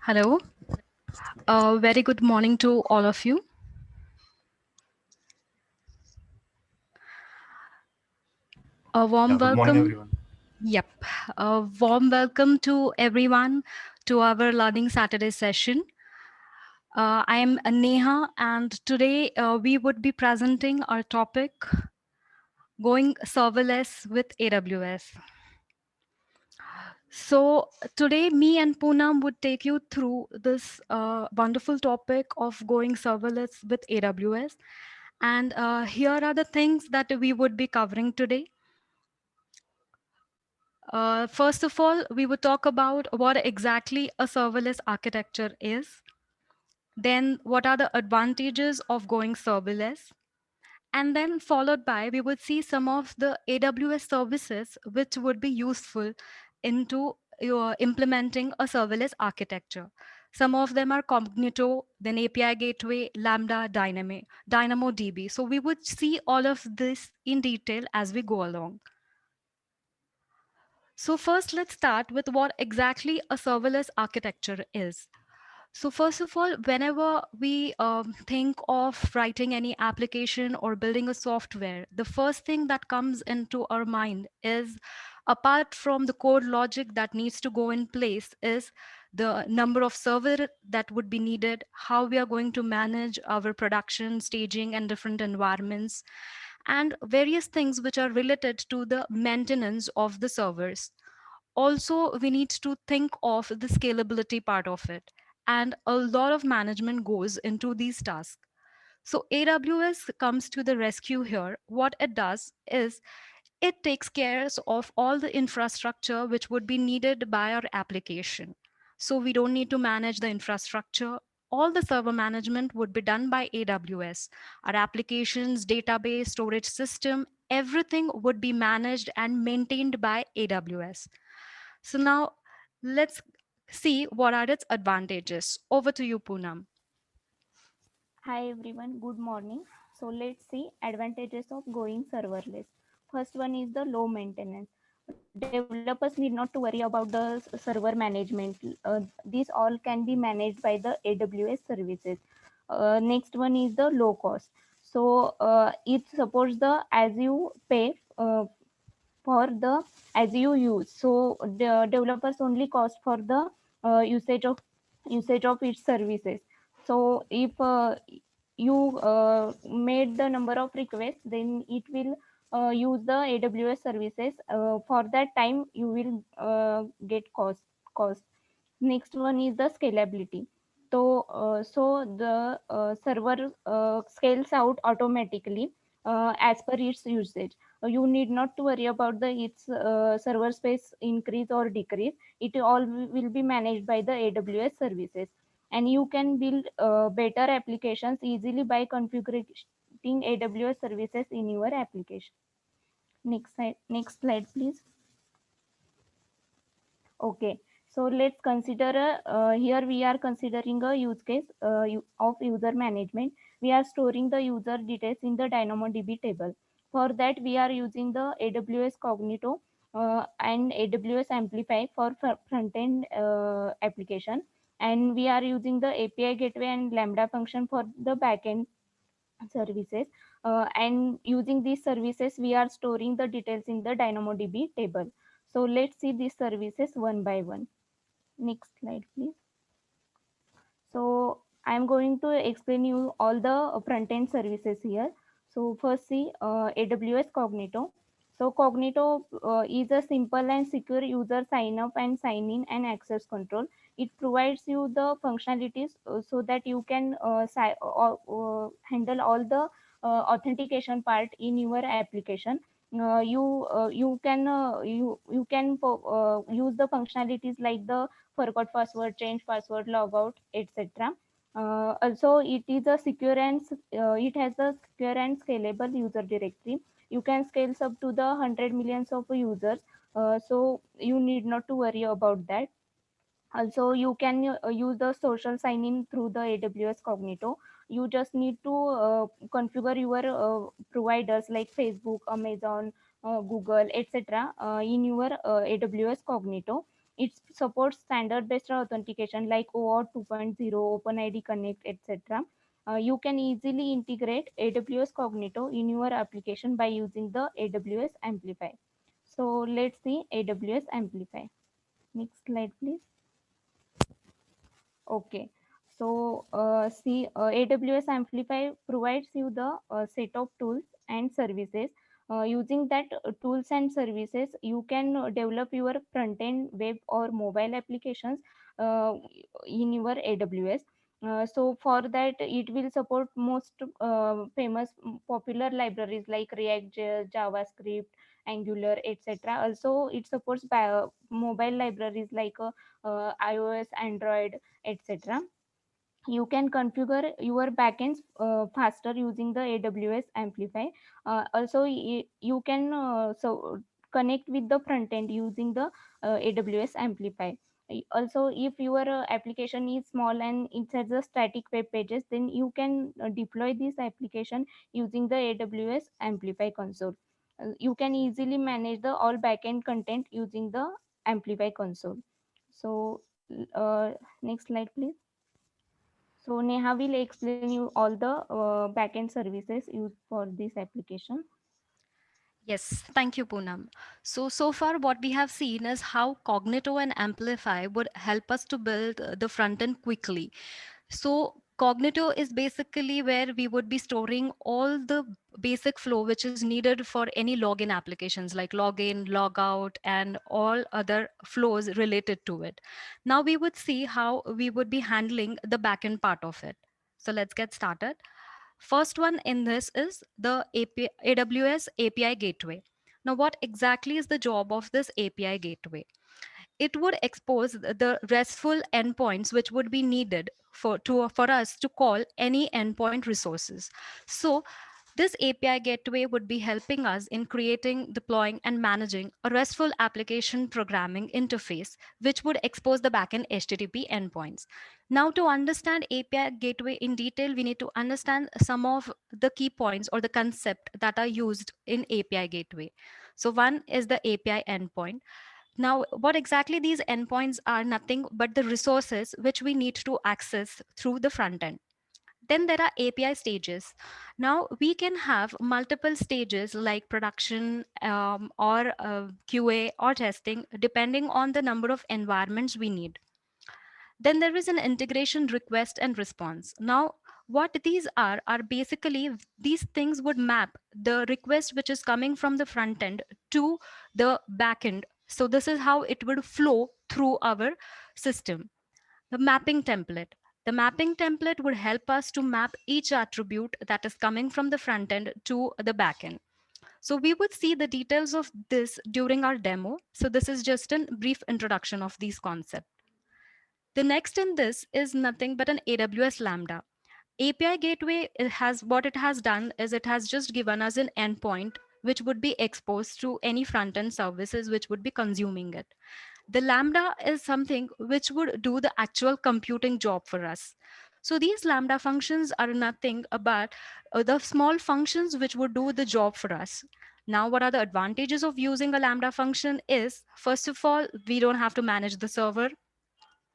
Hello. Very good morning to all of you. A warm Yeah, good morning, welcome. everyone. Yep. A warm welcome to everyone to our Learning Saturday session. I am Neha, and today we would be presenting our topic going serverless with AWS. So, today, me and Poonam would take you through this wonderful topic of going serverless with AWS. And here are the things that we would be covering today. First of all, we would talk about what exactly a serverless architecture is. Then, what are the advantages of going serverless? And then, followed by, we would see some of the AWS services which would be useful into your implementing a serverless architecture. Some of them are Cognito, then API Gateway, Lambda, DynamoDB. So, we would see all of this in detail as we go along. So first, let's start with what exactly a serverless architecture is. So first of all, whenever we think of writing any application or building a software, the first thing that comes into our mind is, apart from the code logic that needs to go in place, is the number of server that would be needed, how we are going to manage our production, staging, and different environments, and various things which are related to the maintenance of the servers. Also, we need to think of the scalability part of it, and a lot of management goes into these tasks. So AWS comes to the rescue here. What it does is it takes care of all the infrastructure which would be needed by our application. So we don't need to manage the infrastructure. All the server management would be done by AWS. Our applications, database, storage system, everything would be managed and maintained by AWS. So now let's see what are its advantages. Over to you, Poonam. Hi everyone, good morning. So let's see advantages of going serverless. First one is the low maintenance. Developers need not to worry about the server management. These all can be managed by the AWS services. Next one is the low cost. So it supports the as you pay for the as you use. So the developers only cost for the usage of its services. So if you made the number of requests, then it will use the AWS services. For that time you will get cost. Next one is the scalability. So the server scales out automatically as per its usage. You need not to worry about the its server space increase or decrease. It all will be managed by the AWS services, and you can build better applications easily by configuring AWS services in your application. Next slide, please. Okay, so let's consider here we are considering a use case of user management. We are storing the user details in the DynamoDB table. For that, we are using the AWS Cognito and AWS Amplify for front-end application, and we are using the API Gateway and Lambda function for the backend services. And using these services, we are storing the details in the DynamoDB table. So let's see these services one by one. Next slide, please. So I'm going to explain you all the front-end services here. So first see AWS Cognito. So Cognito is a simple and secure user sign up and sign in and access control. It provides you the functionalities so that you can handle all the authentication part in your application. You can use the functionalities like the forgot password, change password, logout, etc. Also, it has a secure and scalable user directory. You can scale up to the 100 millions of users, so you need not to worry about that. Also, you can use the social sign-in through the AWS Cognito. You just need to configure your providers like Facebook, Amazon, Google, etc. In your AWS Cognito. It supports standard-based authentication like OAuth 2.0, OpenID Connect, etc. You can easily integrate AWS Cognito in your application by using the AWS Amplify. So let's see AWS Amplify. Next slide, please. Okay. So, see, AWS Amplify provides you the set of tools and services. Using that tools and services, you can develop your front-end web or mobile applications uh, in your AWS. So for that, it will support most famous popular libraries like React, JavaScript, Angular, etc. Also, it supports mobile libraries like iOS, Android, etc. You can configure your backends faster using the AWS Amplify. Also, you can connect with the front end using the AWS Amplify. Also, if your application is small and it has a static web pages, then you can deploy this application using the AWS Amplify console. You can easily manage the all backend content using the Amplify console. So, next slide, please. So Neha will explain you all the backend services used for this application. Yes, thank you, Poonam. So far, what we have seen is how Cognito and Amplify would help us to build the front end quickly. So Cognito is basically where we would be storing all the basic flow which is needed for any login applications like login, logout, and all other flows related to it. Now we would see how we would be handling the backend part of it. So let's get started. First one in this is the AWS API Gateway. Now, what exactly is the job of this API Gateway? It would expose the RESTful endpoints which would be needed for us to call any endpoint resources. So this API gateway would be helping us in creating, deploying, and managing a RESTful application programming interface, which would expose the backend HTTP endpoints. Now, to understand API gateway in detail, we need to understand some of the key points or the concept that are used in API gateway. So one is the API endpoint. Now, what exactly these endpoints are nothing but the resources which we need to access through the front end. Then there are API stages. Now we can have multiple stages like production or QA or testing, depending on the number of environments we need. Then there is an integration request and response. Now, what these are basically these things would map the request which is coming from the front end to the back end. So this is how it would flow through our system. The mapping template. The mapping template would help us to map each attribute that is coming from the front end to the back end. So we would see the details of this during our demo. So this is just a brief introduction of these concepts. The next in this is nothing but an AWS Lambda. API Gateway has what it has done is it has just given us an endpoint which would be exposed to any front end services which would be consuming it. The Lambda is something which would do the actual computing job for us. So these Lambda functions are nothing but the small functions which would do the job for us. Now, what are the advantages of using a Lambda function is, first of all, we don't have to manage the server.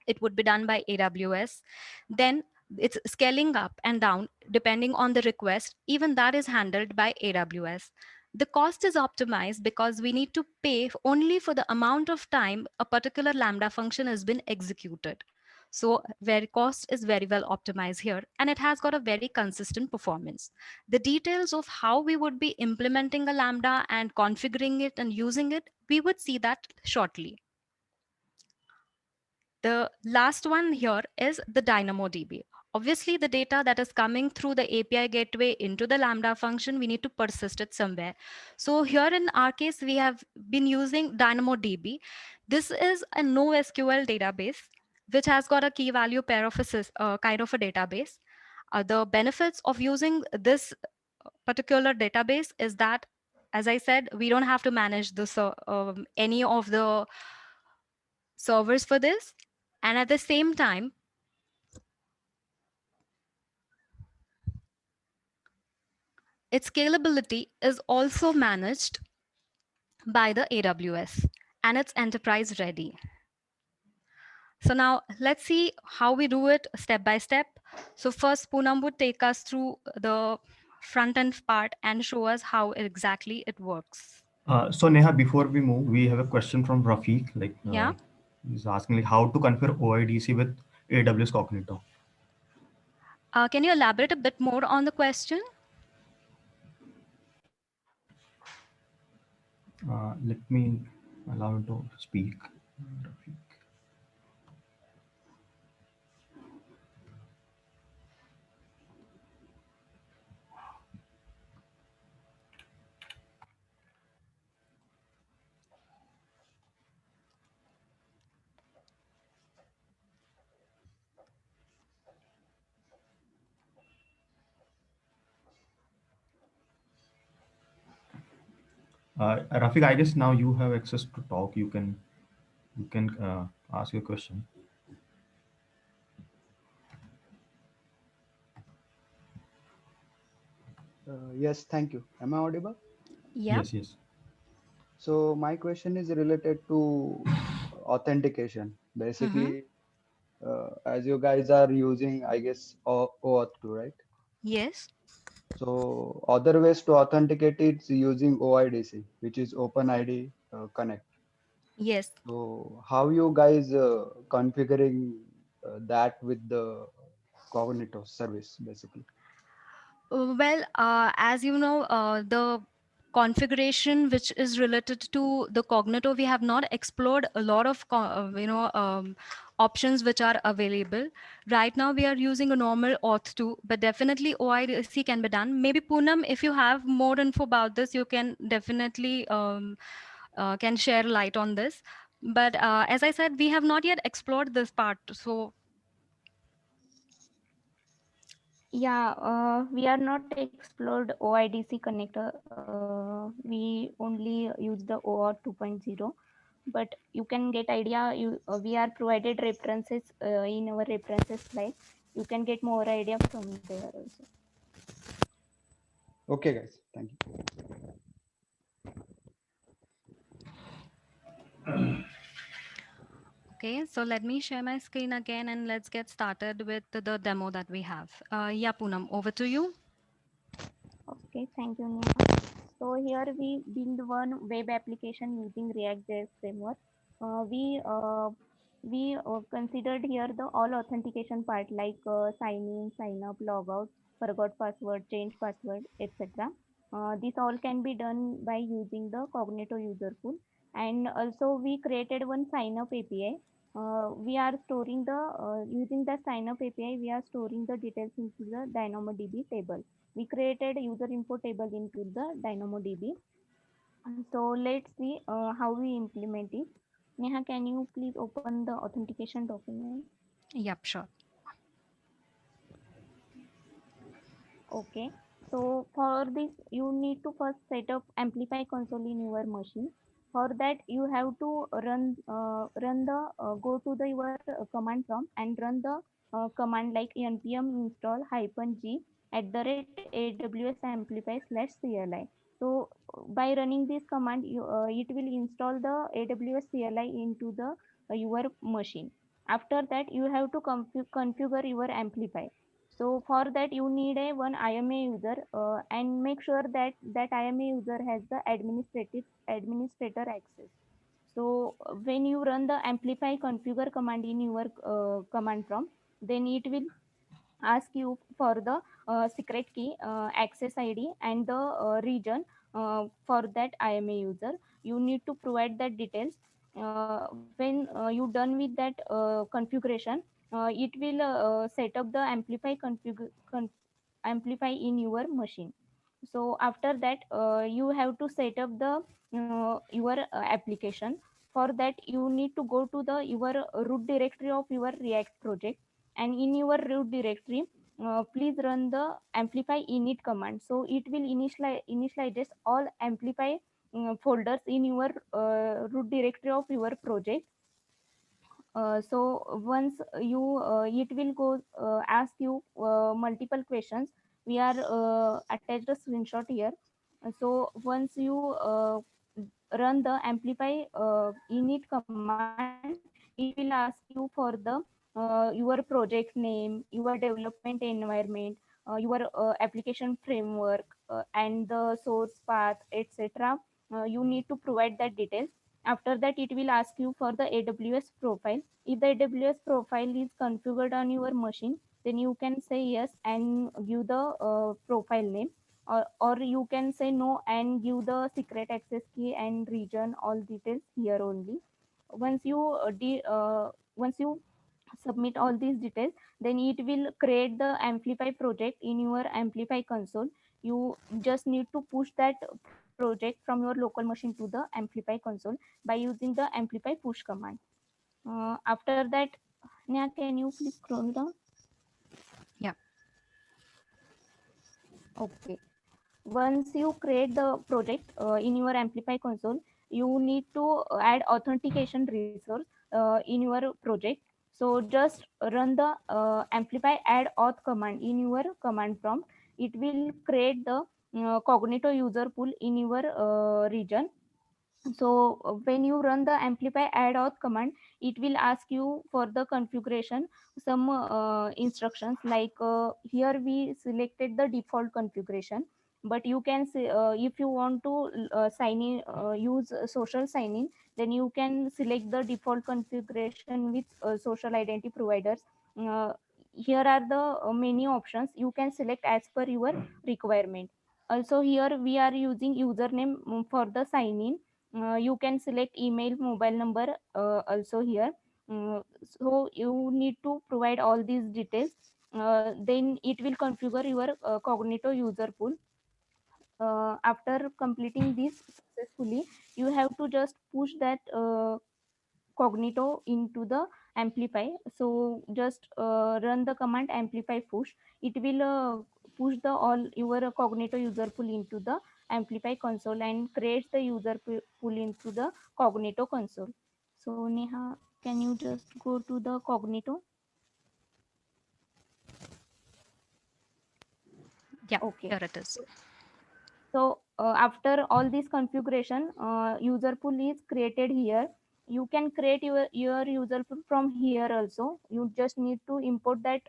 It would be done by AWS. Then it's scaling up and down depending on the request. Even that is handled by AWS. The cost is optimized because we need to pay only for the amount of time a particular Lambda function has been executed. So where cost is very well optimized here, and it has got a very consistent performance. The details of how we would be implementing a Lambda and configuring it and using it, we would see that shortly. The last one here is the DynamoDB. Obviously, the data that is coming through the API gateway into the Lambda function, we need to persist it somewhere. So here in our case, we have been using DynamoDB. This is a NoSQL database, which has got a key value pair of kind of a database. The benefits of using this particular database is that, as I said, we don't have to manage any of the servers for this. And at the same time, its scalability is also managed by the AWS and it's enterprise ready. So now let's see how we do it step by step. So first Poonam would take us through the front end part and show us how exactly it works. So Neha, before we move, we have a question from Rafiq. Yeah. He's asking like how to configure OIDC with AWS Cognito. Can you elaborate a bit more on the question? Let me allow him to speak. Rafiq. Rafiq, I guess now you have access to talk. You can ask your question. Yes, thank you. Am I audible? Yeah. Yes, yes. So my question is related to authentication. Mm-hmm. Basically, as you guys are using, I guess, OAuth 2, right? Yes. So other ways to authenticate it's using OIDC, which is OpenID Connect. Yes. So how you guys configuring that with the Cognito service, basically? As you know, the configuration which is related to the Cognito, we have not explored a lot of options which are available. Right now, we are using a normal auth 2, but definitely OIDC can be done. Maybe Poonam, if you have more info about this, you can definitely can share light on this. But as I said, we have not yet explored this part. So Yeah, we are not explored OIDC connector. We only use the OAuth 2.0, but you can get idea. We are provided references in our references slide. You can get more idea from there also. Okay, guys, thank you. okay, so let me share my screen again and let's get started with the demo that we have. Yeah, Poonam, over to you. Okay, thank you, Neha. So here we build one web application using React.js framework. We considered here the all authentication part like sign in, sign up, log out, forgot password, change password, etc. This all can be done by using the Cognito user pool. And also we created one sign up API. We are storing the using the sign up API. We are storing the details into the DynamoDB table. We created user info table into the DynamoDB. So let's see how we implement it. Neha, can you please open the authentication document? Yep, sure. Okay. So for this, you need to first set up Amplify console in your machine. For that, you have to run the go to the your command prompt and run the command like npm install -g @aws amplify /cli. So by running this command, it will install the AWS CLI into the your machine. After that, you have to configure your Amplify. So for that you need a one IMA user and make sure that that IMA user has the administrator access. So when you run the amplify configure command in your command prompt, then it will ask you for the secret key, access ID, and the region for that IMA user. You need to provide that details. When you done with that configuration, it will set up the amplify in your machine. So after that, you have to set up the your application. For that, you need to go to the your root directory of your React project, and in your root directory, please run the amplify init command. So it will initialize all amplify folders in your root directory of your project. So once you it will go ask you multiple questions. We are attached a screenshot here. So once you run the amplify init command, it will it will ask you for the your project name, your development environment, your application framework, and the source path, etc. You need to provide that details. After that, it will ask you for the AWS profile. If the AWS profile is configured on your machine, then you can say yes and give the profile name, or you can say no and give the secret access key and region, all details here only. Once you once you submit all these details, then it will create the Amplify project in your Amplify console. You just need to push that project from your local machine to the Amplify console by using the Amplify push command. After that, Neha, can you please scroll down? Yeah. Okay. Once you create the project in your Amplify console, you need to add authentication resource in your project. So just run the Amplify add auth command in your command prompt. It will create the Cognito user pool in your region. So when you run the Amplify add auth command, it will ask you for the configuration some instructions, like here we selected the default configuration, but you can say if you want to sign in, use social sign in, then you can select the default configuration with social identity providers. uh, Here are the many options you can select as per your requirement. Also here we are using username for the sign in. You can select email, mobile number also here. So you need to provide all these details. Then it will configure your Cognito user pool. After completing this successfully, you have to just push that Cognito into the Amplify. So just run the command Amplify push. It will push the all your Cognito user pool into the Amplify console and creates the user pool into the Cognito console. So Neha, can you just go to the Cognito? Yeah, Okay. here it is. So after all this configuration, user pool is created here. You can create your user pool from here also. You just need to import that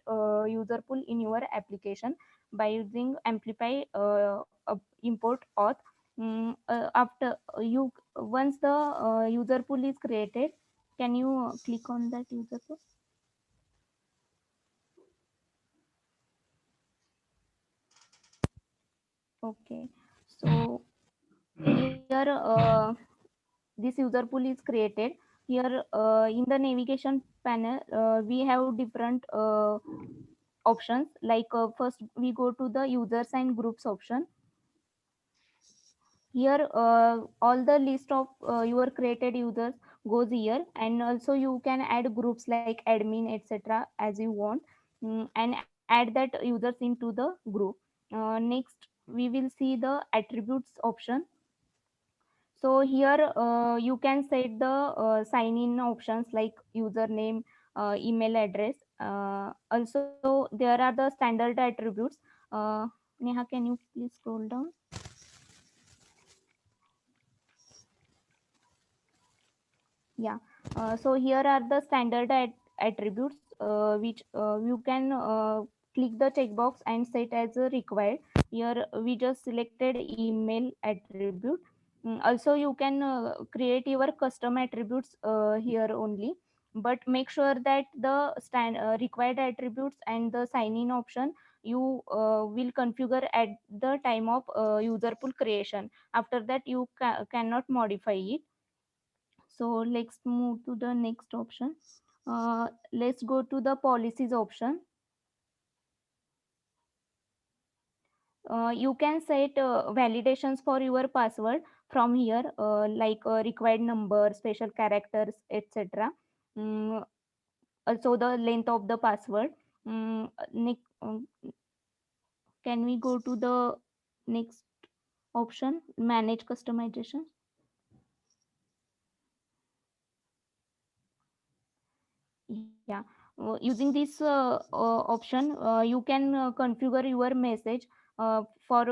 user pool in your application by using Amplify import auth. After you once the user pool is created, can you click on that user pool? Okay. So here this user pool is created. Here in the navigation panel, we have different options, like first we go to the users and groups option. Here all the list of your created users goes here, and also you can add groups like admin, etc., as you want. And add that users into the group. Next we will see the attributes option. So here you can set the sign in options like username, email address. Also there are the standard attributes. Neha, can you please scroll down? Yeah. So here are the standard attributes, which you can click the checkbox and set as a required. Here we just selected email attribute. Also you can create your custom attributes here only, but make sure that the required attributes and the sign in option you will configure at the time of user pool creation. After that you cannot modify it. So let's move to the next option. Let's go to the policies option. You can set validations for your password from here, like required number, special characters, etc. Mm, Also the length of the password. Can we go to the next option, manage customization? Yeah. Using this option, you can configure your message for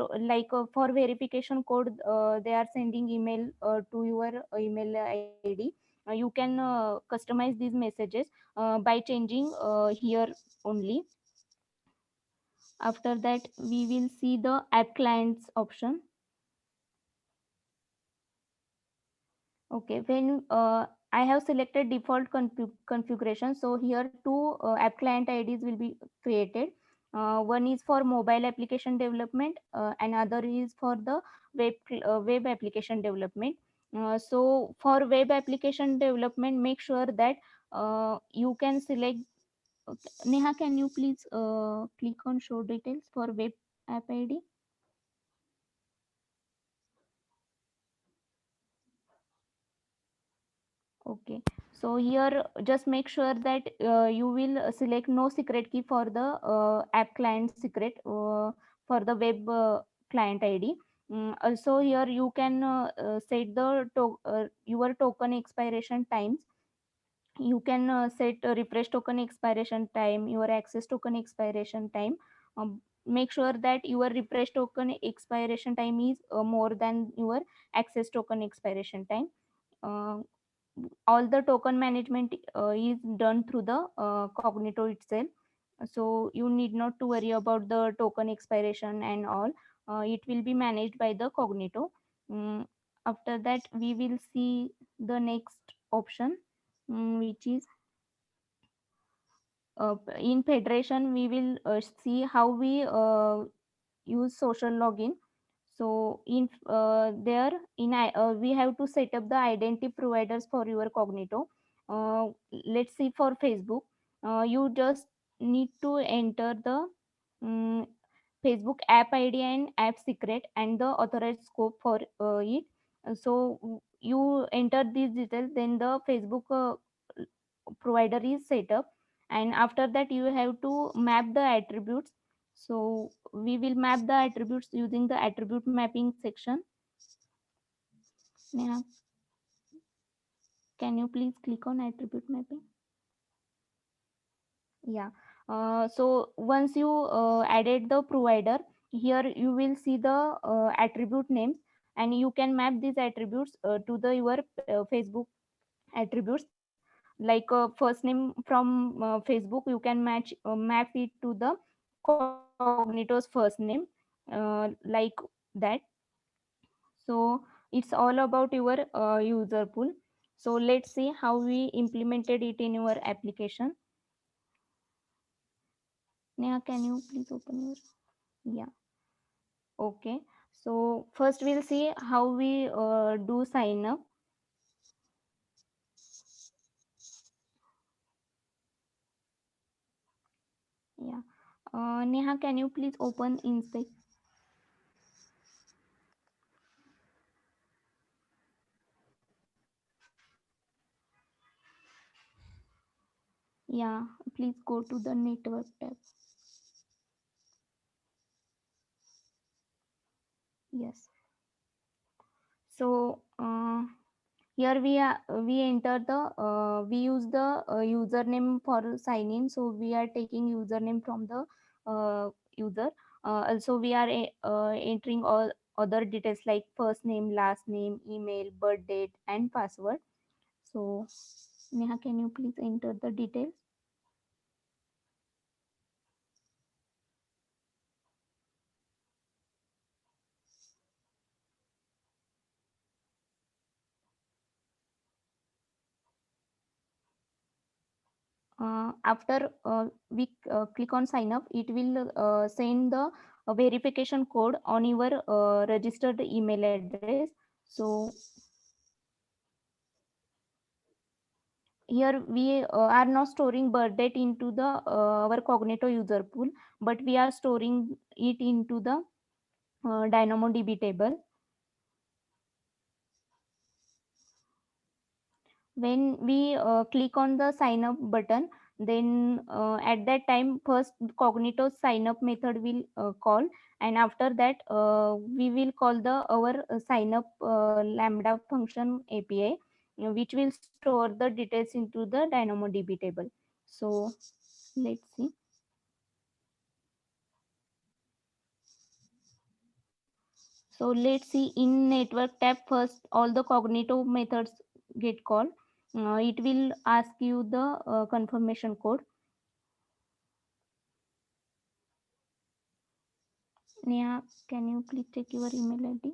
for verification code. They are sending email to your email ID. you can customize these messages by changing here only. After that, we will see the app clients option. Okay, when I have selected default configuration, so here two app client IDs will be created. One is for mobile application development, and other is for the web application development. So for web application development, make sure that you can select. Okay. Neha, can you please click on show details for web app ID? Okay, so here just make sure that you will select no secret key for the app client secret for the web client ID. Also here you can set the your token expiration times. You can set a refresh token expiration time, your access token expiration time. Make sure that your refresh token expiration time is more than your access token expiration time. Uh, all the token management is done through the Cognito itself, so you need not to worry about the token expiration and all. It will be managed by the Cognito. Mm, After that, we will see the next option, which is in federation. We will see how we use social login. So in there in we have to set up the identity providers for your Cognito. Let's see for Facebook. You just need to enter the um, Facebook app ID and app secret and the authorized scope for it. You enter these details, then the Facebook provider is set up, and after that you have to map the attributes. So we will map the attributes using the attribute mapping section. Neha, can you please click on attribute mapping? Yeah. So once you added the provider, here you will see the attribute names, and you can map these attributes to the your Facebook attributes. Like first name from Facebook, you can map it to the Cognito's first name, like that. So it's all about your user pool. So let's see how we implemented it in your application. Neha, can you please open your? Yeah. Okay. So first we'll see how we do sign up. Yeah. Neha, can you please open Inspect? Yeah. Please go to the network tab. Yes. So here we enter the we use the username for sign in. So we are taking username from the user. Also we are entering all other details like first name, last name, email, birth date, and password. So Neha, can you please enter the details? After we click on sign up, it will send the verification code on your registered email address. So here we are not storing birth date into the our Cognito user pool, but we are storing it into the DynamoDB table. When we click on the sign up button, then at that time first Cognito sign up method will call, and after that we will call the our sign up lambda function API, which will store the details into the DynamoDB table. So let's see. So let's see, in network tab first all the Cognito methods get called. it will ask you the confirmation code. Neha, can you please check your email ID?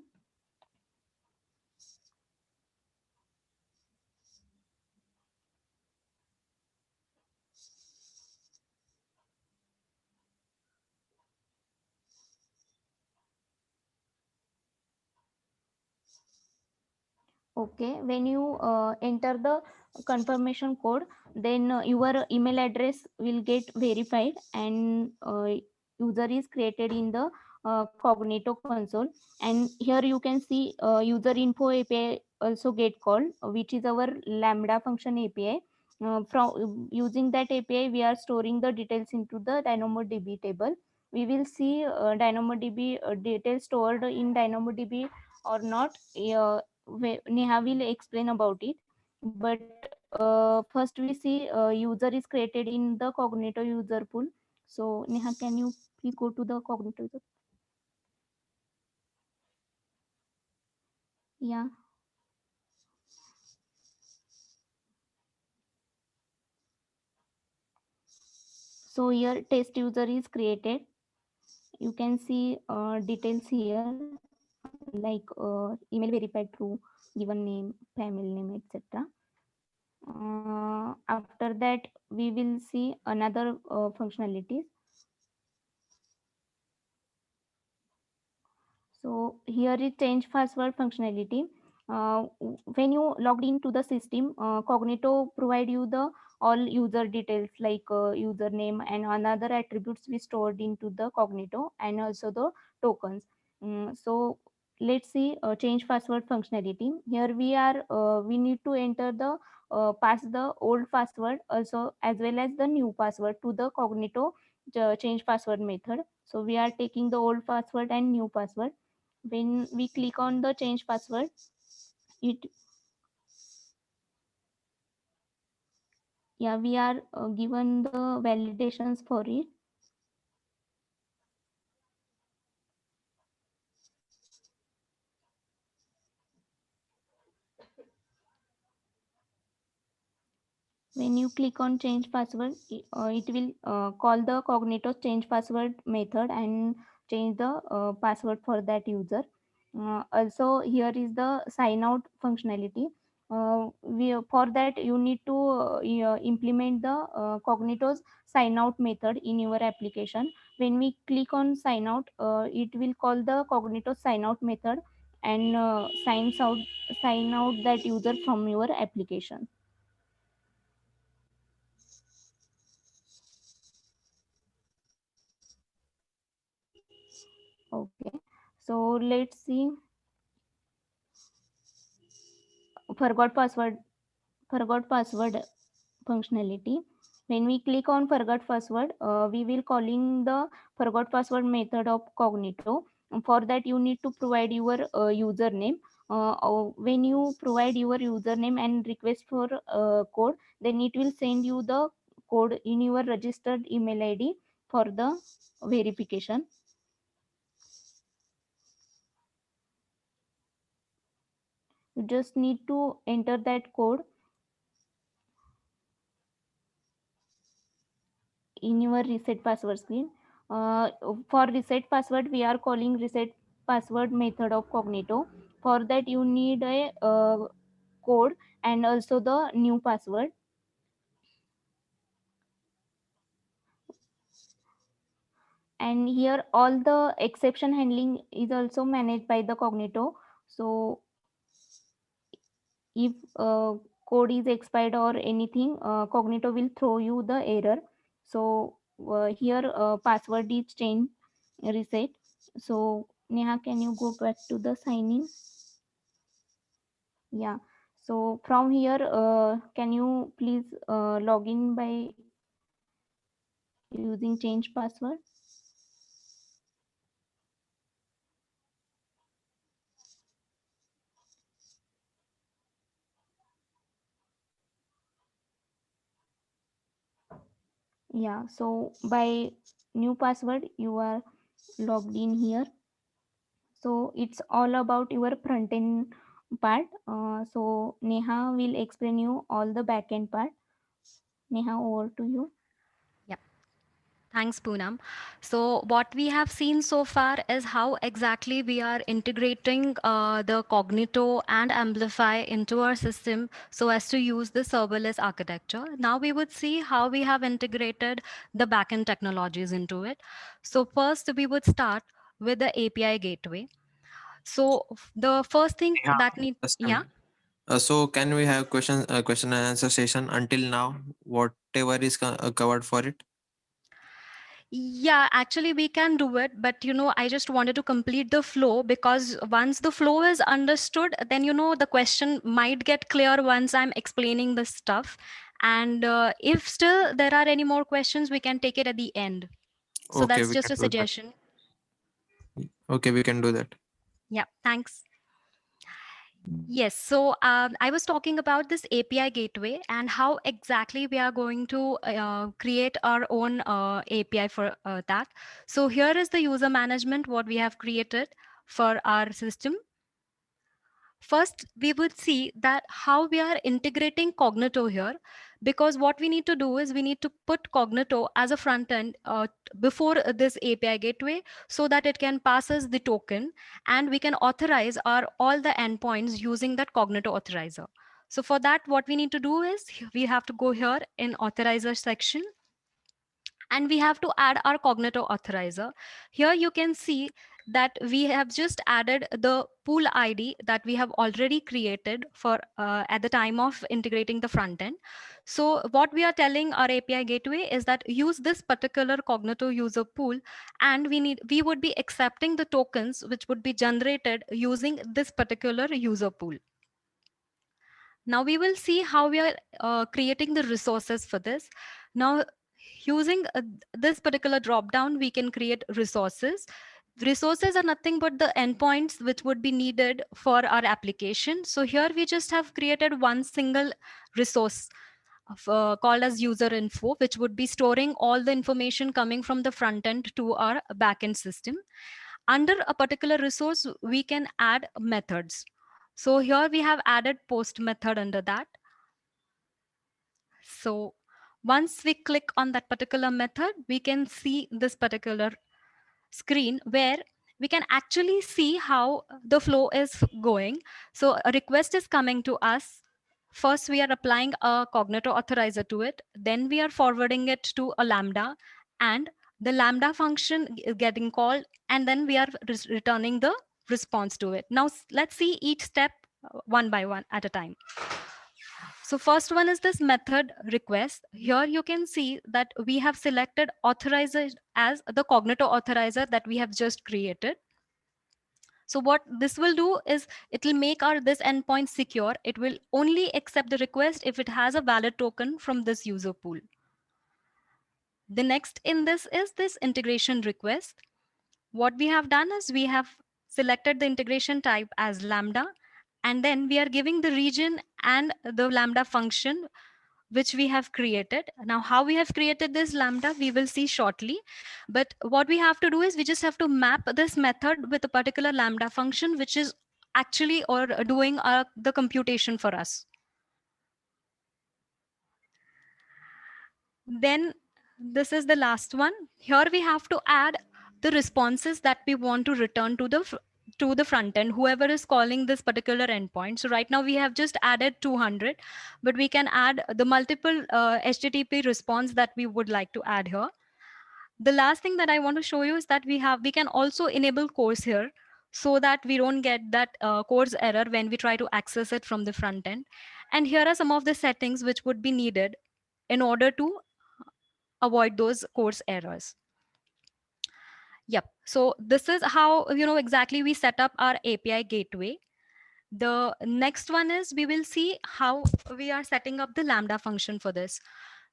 Okay, when you enter the confirmation code, then your email address will get verified, and user is created in the Cognito console. And here you can see user info API also get called, which is our Lambda function API. From using that API, we are storing the details into the DynamoDB table. We will see DynamoDB details stored in DynamoDB or not. Neha will explain about it. But first we see user is created in the Cognito user pool. So Neha, can you please go to the Cognito user? Yeah. So here test user is created. You can see details here, like email verified through given name, family name, etc. After that, we will see another functionalities. So here is change password functionality. When you logged into the system, Cognito provide you the all user details like username and another attributes we stored into the Cognito, and also the tokens. So let's see change password functionality. Here we need to enter the pass the old password also as well as the new password to the Cognito change password method. So we are taking the old password and new password. When we click on the change password, it yeah, we are given the validations for it. When you click on change password, it will call the Cognito change password method and change the password for that user. Also here is the sign out functionality. For that you need to implement the Cognito's sign out method in your application. When we click on sign out, it will call the Cognito sign out method and sign out that user from your application. Okay, so let's see forgot password forgot password functionality. When we click on forgot password, we will calling the forgot password method of Cognito. For that you need to provide your username. When you provide your username and request for code, then it will send you the code in your registered email ID for the verification. You just need to enter that code in your reset password screen. For reset password, we are calling reset password method of Cognito. For that, you need a code and also the new password. And here, all the exception handling is also managed by the Cognito. So, if code is expired or anything, Cognito will throw you the error. So, here password is changed, reset. So Neha, can you go back to the sign in? Yeah. So from here, can you please log in by using change password? Yeah. So by new password, you are logged in here. So it's all about your front end part. So Neha will explain you all the backend part. Neha, over to you. Yep. Thanks, Poonam. So, what we have seen so far is how exactly we are integrating the Cognito and Amplify into our system so as to use the serverless architecture. Now, we would see how we have integrated the backend technologies into it. So, first, we would start with the API gateway. So, the first thing Yeah, that need, just a yeah. minute. So can we have question and answer session until now? Whatever is covered for it. Yeah, actually, we can do it, but I just wanted to complete the flow because once the flow is understood, then the question might get clear once I'm explaining the stuff. And if still there are any more questions, we can take it at the end. So Okay, that's we just can a do that. suggestion. Okay, we can do that. Yeah, thanks. Yes, so I was talking about this API gateway and how exactly we are going to create our own API for that. So here is the user management, what we have created for our system. First, we would see that how we are integrating Cognito here, because what we need to do is we need to put Cognito as a front end before this API gateway so that it can pass us the token and we can authorize our all the endpoints using that Cognito authorizer. So for that, what we need to do is we have to go here in authorizer section and we have to add our Cognito authorizer. Here you can see that we have just added the pool ID that we have already created for at the time of integrating the front end. So what we are telling our API gateway is that use this particular Cognito user pool, and we would be accepting the tokens which would be generated using this particular user pool. Now we will see how we are creating the resources for this. Now, using this particular drop down, we can create resources. Resources are nothing but the endpoints which would be needed for our application. So here we just have created one single resource called as user info, which would be storing all the information coming from the front end to our backend system. Under a particular resource, we can add methods. So here we have added post method under that. So once we click on that particular method, we can see this particular screen where we can actually see how the flow is going. So a request is coming to us. First, we are applying a Cognito authorizer to it. Then we are forwarding it to a Lambda, and the Lambda function is getting called, and then we are returning the response to it. Now, let's see each step one by one at a time. So first one is this method request. Here you can see that we have selected authorizer as the Cognito authorizer that we have just created. So what this will do is it will make our this endpoint secure. It will only accept the request if it has a valid token from this user pool. The next in this is this integration request. What we have done is we have selected the integration type as Lambda, and then we are giving the region and the Lambda function which we have created. Now, how we have created this Lambda, we will see shortly. But what we have to do is we just have to map this method with a particular Lambda function, which is actually or doing the computation for us. Then this is the last one. Here we have to add the responses that we want to return to the front end, whoever is calling this particular endpoint. So right now we have just added 200, but we can add the multiple HTTP response that we would like to add here. The last thing that I want to show you is that we can also enable CORS here so that we don't get that CORS error when we try to access it from the front end. And here are some of the settings which would be needed in order to avoid those CORS errors. Yep. So this is how exactly we set up our API gateway. The next one is we will see how we are setting up the Lambda function for this.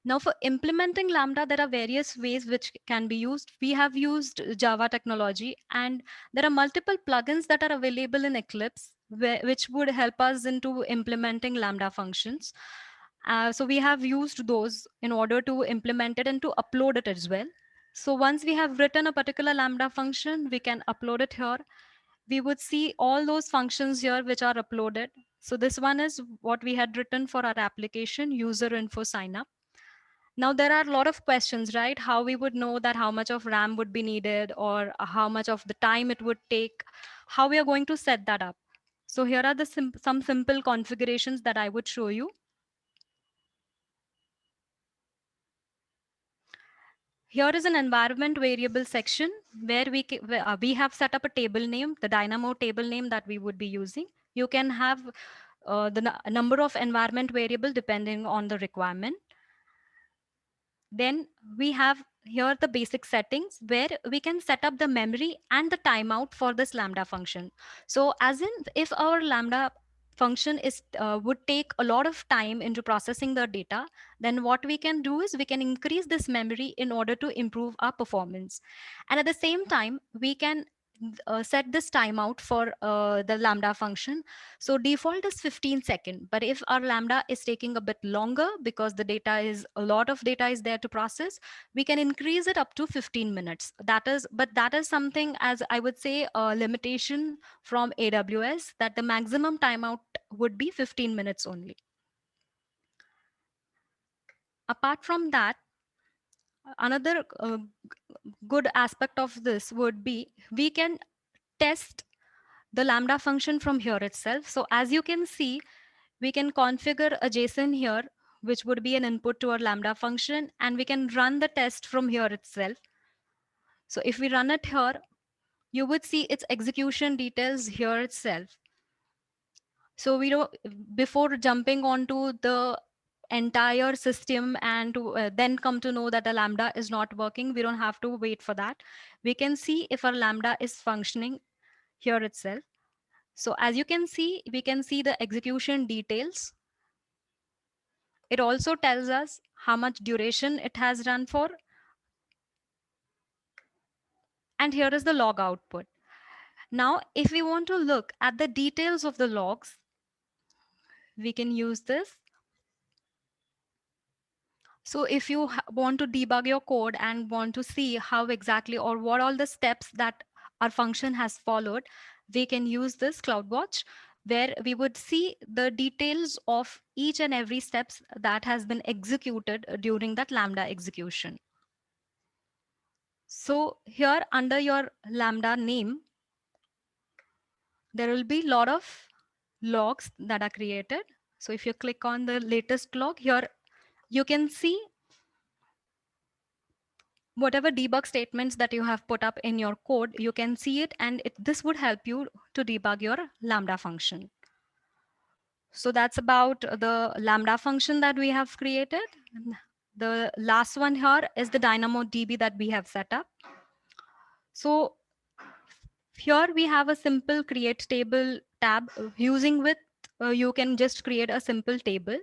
Now for implementing Lambda, there are various ways which can be used. We have used Java technology, and there are multiple plugins that are available in Eclipse which would help us into implementing Lambda functions. So we have used those in order to implement it and to upload it as well. So once we have written a particular Lambda function, we can upload it here. we would see all those functions here which are uploaded. So this one is what we had written for our application, user info sign up. Now there are a lot of questions, right? How we would know that how much of RAM would be needed, or how much of the time it would take, how we are going to set that up. So here are the some simple configurations that I would show you. Here is an environment variable section where we have set up a table name, the Dynamo table name that we would be using. You can have the number of environment variable depending on the requirement. Then we have here the basic settings where we can set up the memory and the timeout for this Lambda function. So as in, if our Lambda function is would take a lot of time into processing the data, then what we can do is we can increase this memory in order to improve our performance. And at the same time, we can set this timeout for the Lambda function. So default is 15 seconds, but if our Lambda is taking a bit longer because the data is a lot of data is there to process, we can increase it up to 15 minutes. But that is something, as I would say, a limitation from AWS, that the maximum timeout would be 15 minutes only. Apart from that, another good aspect of this would be we can test the Lambda function from here itself. So as you can see, we can configure a JSON here, which would be an input to our Lambda function, and we can run the test from here itself. So if we run it here, you would see its execution details here itself. So we don't, before jumping onto the entire system and to then come to know that the Lambda is not working, we don't have to wait for that. We can see if our Lambda is functioning here itself. So as you can see, we can see the execution details. It also tells us how much duration it has run for. And here is the log output. Now, if we want to look at the details of the logs, we can use this. So if you want to debug your code and want to see how exactly or what all the steps that our function has followed, we can use this CloudWatch, where we would see the details of each and every steps that has been executed during that Lambda execution. So here under your Lambda name, there will be a lot of logs that are created. So if you click on the latest log here, you can see whatever debug statements that you have put up in your code, you can see it, and this would help you to debug your Lambda function. So that's about the Lambda function that we have created. The last one here is the DynamoDB that we have set up. So here we have a simple create table tab. Using with you can just create a simple table.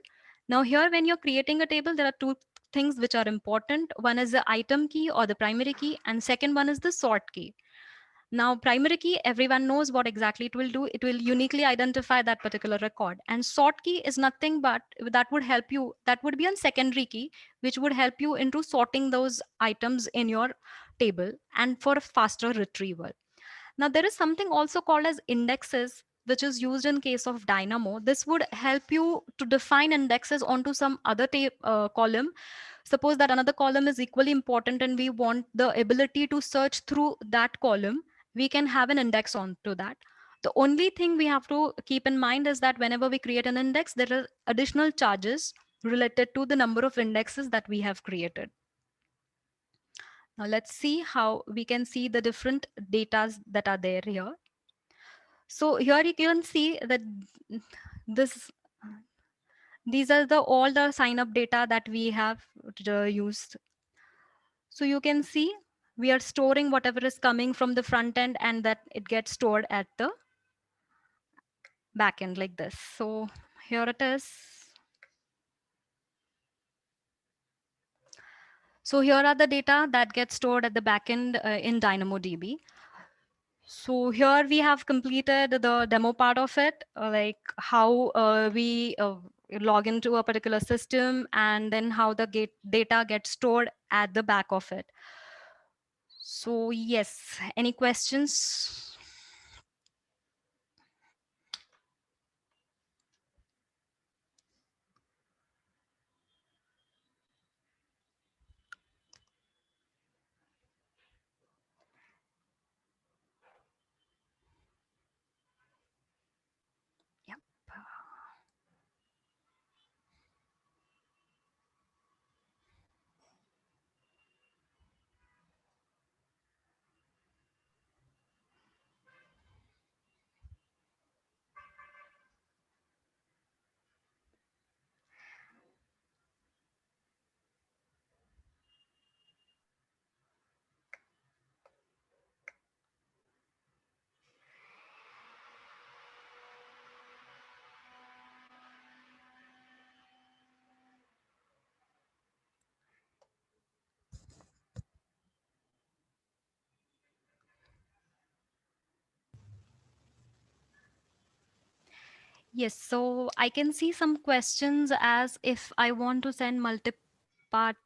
Now here when you're creating a table, there are two things which are important. One is the item key or the primary key, and second one is the sort key. Now primary key, everyone knows what exactly it will do. It will uniquely identify that particular record, and sort key is nothing but that would help you, that would be a secondary key which would help you into sorting those items in your table and for a faster retrieval. Now there is something also called as indexes, which is used in case of Dynamo. This would help you to define indexes onto some other column. Suppose that another column is equally important and we want the ability to search through that column, we can have an index onto that. The only thing we have to keep in mind is that whenever we create an index, there are additional charges related to the number of indexes that we have created. Now let's see how we can see the different datas that are there here. So here you can see that this these are all the sign up data that we have used. So you can see we are storing whatever is coming from the front end, and that it gets stored at the back end like this. So here it is. So here are the data that gets stored at the backend in DynamoDB. So here we have completed the demo part of it, like how we log into a particular system and then how the data gets stored at the back of it. So yes, any questions? Yes, so I can see some questions as if I want to send multi-part,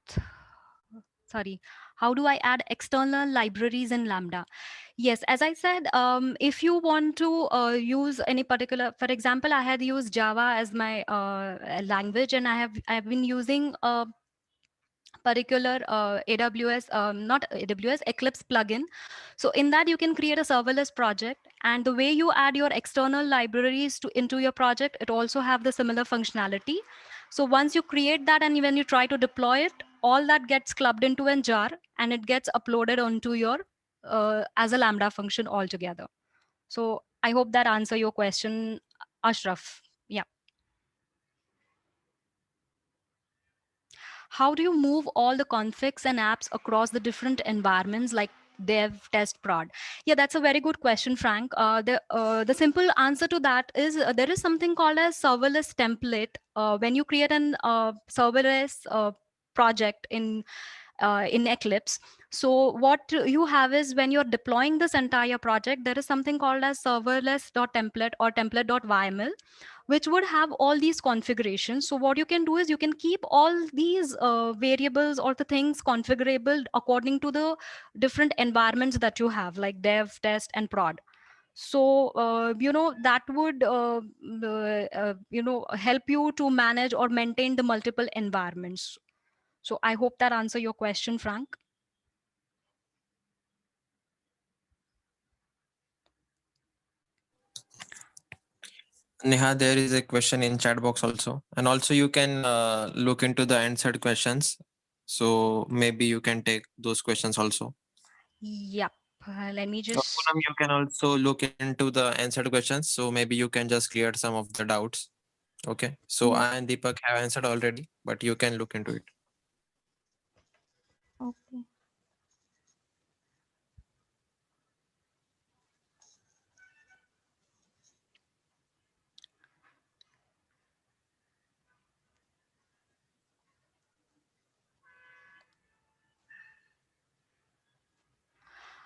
sorry, how do I add external libraries in Lambda? Yes, as I said, if you want to use any particular, for example, I had used Java as my language, and I have been using particular AWS, not AWS, Eclipse plugin. So in that you can create a serverless project, and the way you add your external libraries to into your project, it also have the similar functionality. So once you create that and when you try to deploy it, all that gets clubbed into a jar and it gets uploaded onto your as a Lambda function altogether. So I hope that answer your question, Ashraf. Yeah. How do you move all the configs and apps across the different environments like dev, test, prod? Yeah, that's a very good question, Frank. The simple answer to that is there is something called as serverless template. When you create an serverless project in Eclipse. So what you have is when you're deploying this entire project, there is something called as serverless.template or template.yml, which would have all these configurations. So what you can do is you can keep all these variables or the things configurable according to the different environments that you have, like dev, test, and prod. So that would help you to manage or maintain the multiple environments. So I hope that answer your question, Frank. Neha, there is a question in chat box also, and also you can look into the answered questions. So maybe you can take those questions also. Yep. Let me Or just. Poonam, you can also look into the answered questions. So maybe you can just clear some of the doubts. Okay. So Yeah. I and Deepak have answered already, but you can look into it. Okay.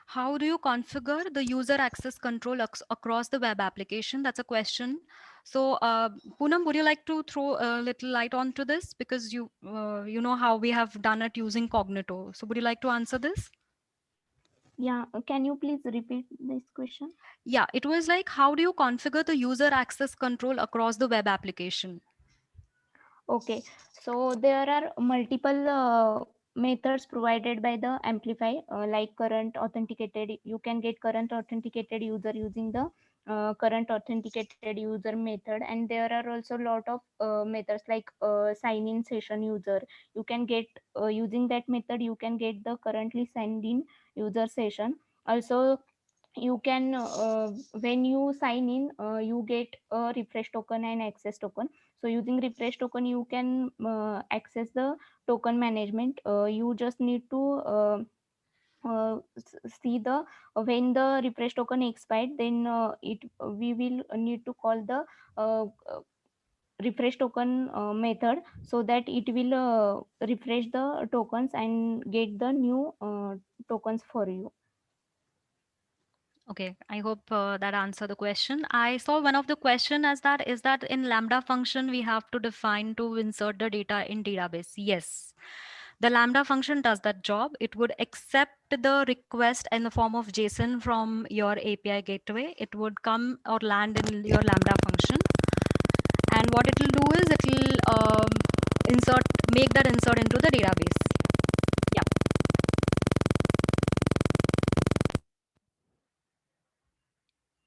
How do you configure the user access control across the web application? That's a question. So, Poonam, would you like to throw a little light onto this, because you know how we have done it using Cognito. So, would you like to answer this? Yeah. Can you please repeat this question? Yeah, it was like, how do you configure the user access control across the web application? Okay, so there are multiple methods provided by the Amplify, like current authenticated. You can get current authenticated user using the current authenticated user method, and there are also a lot of methods like sign in session user. You can get using that method. You can get the currently signed in user session. Also, you can when you sign in, you get a refresh token and access token. So using refresh token, you can access the token management. You just need to see the when the refresh token expired, then it we will need to call the uh, uh, refresh token method, so that it will refresh the tokens and get the new tokens for you. Okay, I hope that answer the question. I saw one of the question as that is that in Lambda function we have to define to insert the data in database. Yes, the Lambda function does that job. It would accept the request in the form of JSON from your API gateway. It would come or land in your Lambda function, and what it will do is it will insert, make that insert into the database.